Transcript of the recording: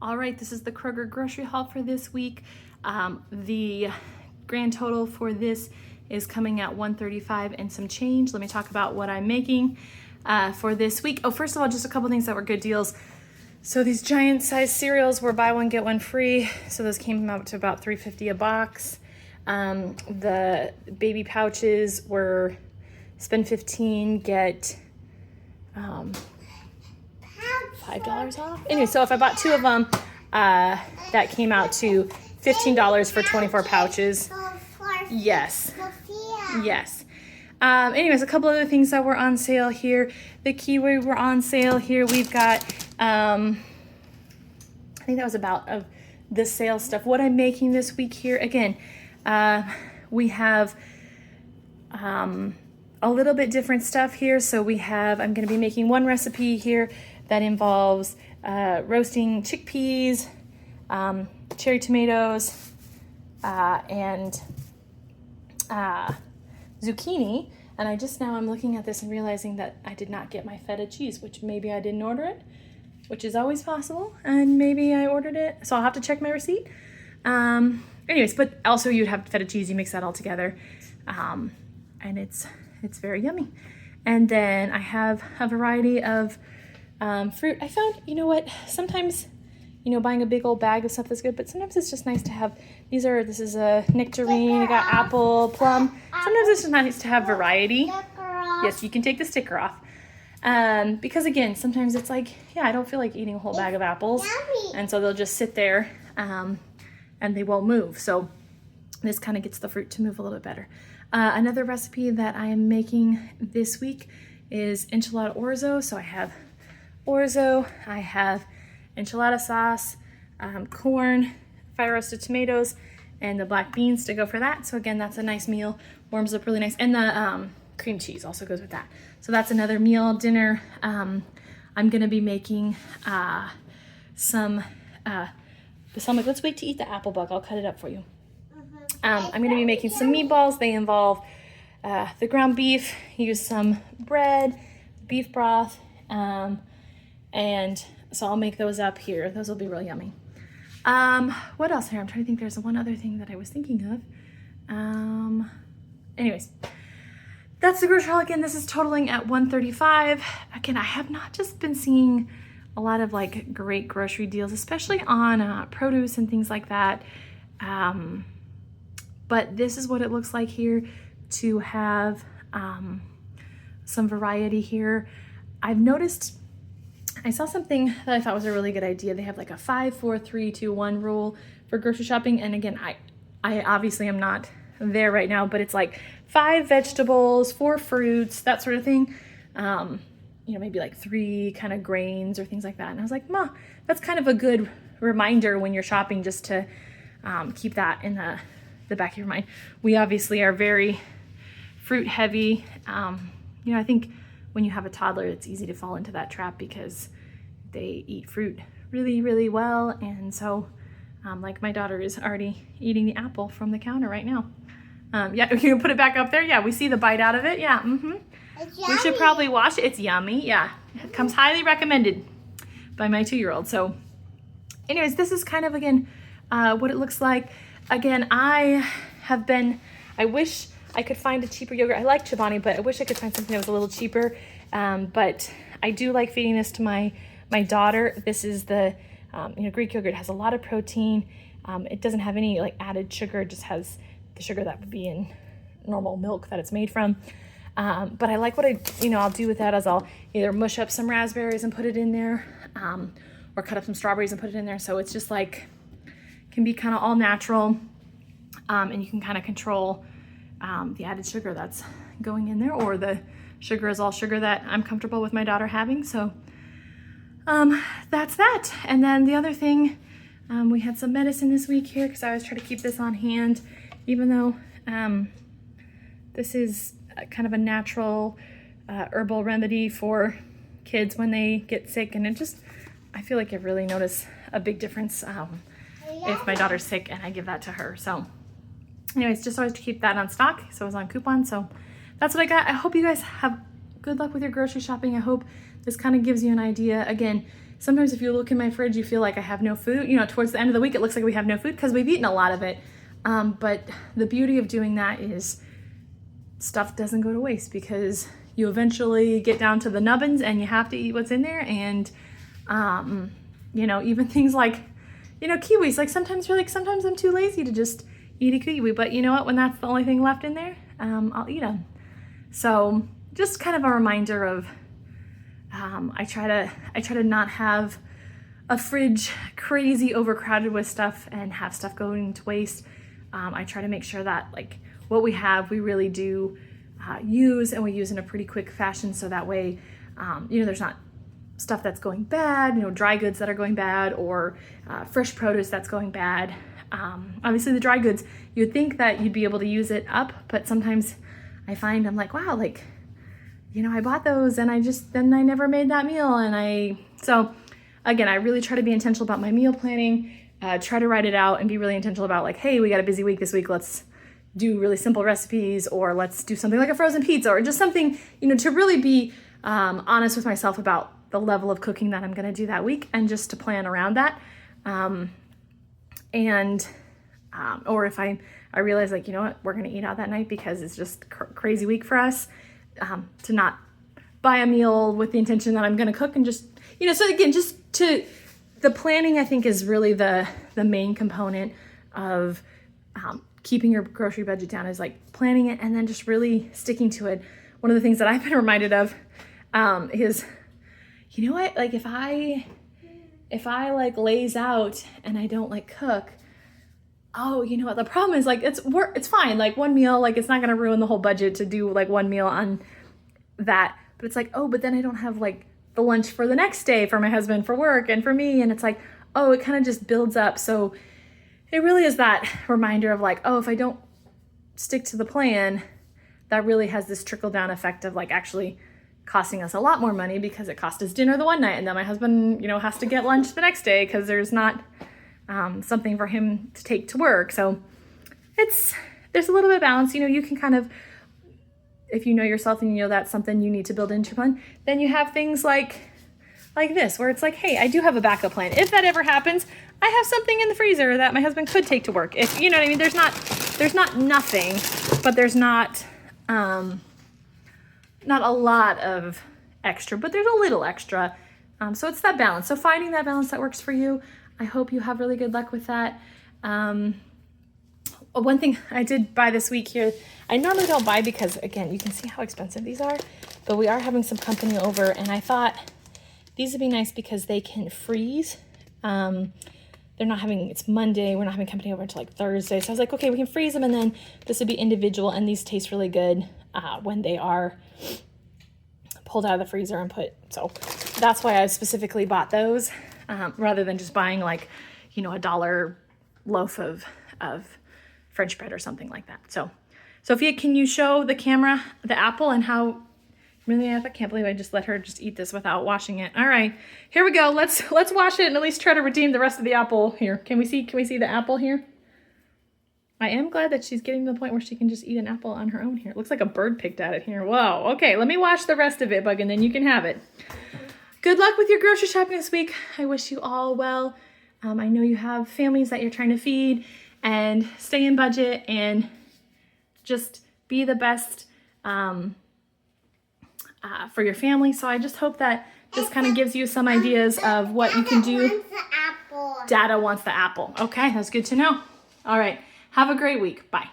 All right, this is the Kroger grocery haul for this week. The grand total for this is coming at $135 and some change. Let me talk about what I'm making for this week. Oh, first of all, just a couple things that were good deals. So these giant size cereals were buy one, get one free. So those came out to about $3.50 a box. The baby pouches were spend $15, get $5 off. Anyway, so if I bought 2 of them, that came out to $15 for 24 pouches. Yes. Yes. Anyways, a couple other things that were on sale here. The kiwi were on sale here. We've got, I think that was about of the sale stuff. What I'm making this week here, again, we have a little bit different stuff here. So we have, I'm going to be making one recipe here that involves roasting chickpeas, cherry tomatoes, and zucchini. And I'm looking at this and realizing that I did not get my feta cheese, which maybe I didn't order it, which is always possible. And maybe I ordered it, so I'll have to check my receipt. Anyways, but also you'd have feta cheese, you mix that all together. And it's very yummy. And then I have a variety of fruit. I found, you know what, sometimes, buying a big old bag of stuff is good, but sometimes it's just nice to have, this is a nectarine, you got apple, plum. Sometimes it's just nice to have variety. Yes, you can take the sticker off. Because again, sometimes it's like, I don't feel like eating a whole bag of apples. And so they'll just sit there and they won't move. So this kind of gets the fruit to move a little bit better. Another recipe that I am making this week is enchilada orzo. So I have orzo, I have enchilada sauce, corn, fire roasted tomatoes, and the black beans to go for that. So again, that's a nice meal, warms up really nice. And the cream cheese also goes with that. So that's another meal, dinner. I'm gonna be making let's wait to eat the apple bug. I'll cut it up for you. I'm gonna be making some meatballs. They involve the ground beef, use some bread, beef broth, and so I'll make those up here. Those will be really yummy. What else here? I'm trying to think. There's one other thing that I was thinking of. Anyways, that's the grocery haul. Again, this is totaling at $135. Again, I have not just been seeing a lot of like great grocery deals, especially on produce and things like that. But this is what it looks like here to have some variety here. I've noticed, I saw something that I thought was a really good idea. They have like a 5, 4, 3, 2, 1 rule for grocery shopping. And again, I obviously am not there right now, but it's like 5 vegetables, 4 fruits, that sort of thing. Maybe like 3 kind of grains or things like that. And I was like, that's kind of a good reminder when you're shopping, just to keep that in the back of your mind. We obviously are very fruit heavy. I think when you have a toddler, it's easy to fall into that trap because they eat fruit really, really well. And so, like my daughter is already eating the apple from the counter right now. You can put it back up there. Yeah, we see the bite out of it. Yeah, we should probably wash it. It's yummy. Yeah, it comes highly recommended by my 2-year-old. So anyways, this is kind of, again, what it looks like. Again, I wish I could find a cheaper yogurt. I like Chobani, but I wish I could find something that was a little cheaper. But I do like feeding this to my daughter. This is the, Greek yogurt. Has a lot of protein. It doesn't have any like added sugar. It just has the sugar that would be in normal milk that it's made from. But I like what I'll do with that is I'll either mush up some raspberries and put it in there, or cut up some strawberries and put it in there. So it's just like, can be kind of all natural, and you can kind of control the added sugar that's going in there, or the sugar is all sugar that I'm comfortable with my daughter having. So that's that. And then the other thing, we had some medicine this week here because I always try to keep this on hand, even though this is kind of a natural herbal remedy for kids when they get sick. And I feel like I really notice a big difference if my daughter's sick and I give that to her. So anyways, just always to keep that on stock. So it was on coupon. So that's what I got. I hope you guys have good luck with your grocery shopping. I hope this kind of gives you an idea. Again, sometimes if you look in my fridge, you feel like I have no food. You know, towards the end of the week, it looks like we have no food because we've eaten a lot of it. But the beauty of doing that is stuff doesn't go to waste because you eventually get down to the nubbins and you have to eat what's in there. And, you know, even things like, you know, kiwis, like sometimes I'm too lazy to just eat a kiwi, but you know what, when that's the only thing left in there, I'll eat them. So just kind of a reminder of, I try to not have a fridge crazy overcrowded with stuff and have stuff going to waste. I try to make sure that like what we have, we really do use, and we use in a pretty quick fashion. So that way, you know, there's not stuff that's going bad, you know, dry goods that are going bad, or fresh produce that's going bad. Obviously the dry goods, you'd think that you'd be able to use it up, but sometimes I find I'm like, wow, like, you know, I bought those and then I never made that meal. So again, I really try to be intentional about my meal planning, try to write it out and be really intentional about like, hey, we got a busy week this week. Let's do really simple recipes, or let's do something like a frozen pizza, or just something, you know, to really be honest with myself about the level of cooking that I'm going to do that week, and just to plan around that. Or if I realize like, you know what, we're going to eat out that night because it's just crazy week for us, to not buy a meal with the intention that I'm going to cook, and just, you know, so again, the planning I think is really the main component of keeping your grocery budget down, is like planning it and then just really sticking to it. One of the things that I've been reminded of is, you know what, like if I like lays out and I don't like cook, oh, you know what, the problem is like, it's fine. Like one meal, like it's not going to ruin the whole budget to do like one meal on that. But it's like, oh, but then I don't have like the lunch for the next day for my husband for work and for me. And it's like, oh, it kind of just builds up. So it really is that reminder of like, oh, if I don't stick to the plan, that really has this trickle down effect of like actually costing us a lot more money, because it cost us dinner the one night and then my husband, you know, has to get lunch the next day because there's not something for him to take to work. So there's a little bit of balance. You know, you can kind of, if you know yourself and you know that's something you need to build into your plan, then you have things like this, where it's like, hey, I do have a backup plan. If that ever happens, I have something in the freezer that my husband could take to work. If, you know what I mean, there's not nothing, but there's not a lot of extra, but there's a little extra. So it's that balance. So finding that balance that works for you. I hope you have really good luck with that. One thing I did buy this week here, I normally don't buy because, again, you can see how expensive these are, but we are having some company over, and I thought these would be nice because they can freeze. It's Monday, we're not having company over until like Thursday, so I was like, okay, we can freeze them, and then this would be individual, and these taste really good when they are pulled out of the freezer and put, so that's why I specifically bought those, rather than just buying like, you know, $1 loaf of French bread or something like that. So Sophia, can you show the camera the apple and how, really, I can't believe I just let her just eat this without washing it. All right, here we go. Let's wash it and at least try to redeem the rest of the apple here. Can we see the apple here? I am glad that she's getting to the point where she can just eat an apple on her own here. It looks like a bird picked at it here. Whoa, okay, let me wash the rest of it, Bug, and then you can have it. Good luck with your grocery shopping this week. I wish you all well. I know you have families that you're trying to feed, and stay in budget and just be the best for your family. So I just hope that this kind of gives you some ideas of what you can do. Dada wants the apple. Okay, that's good to know. All right, have a great week. Bye.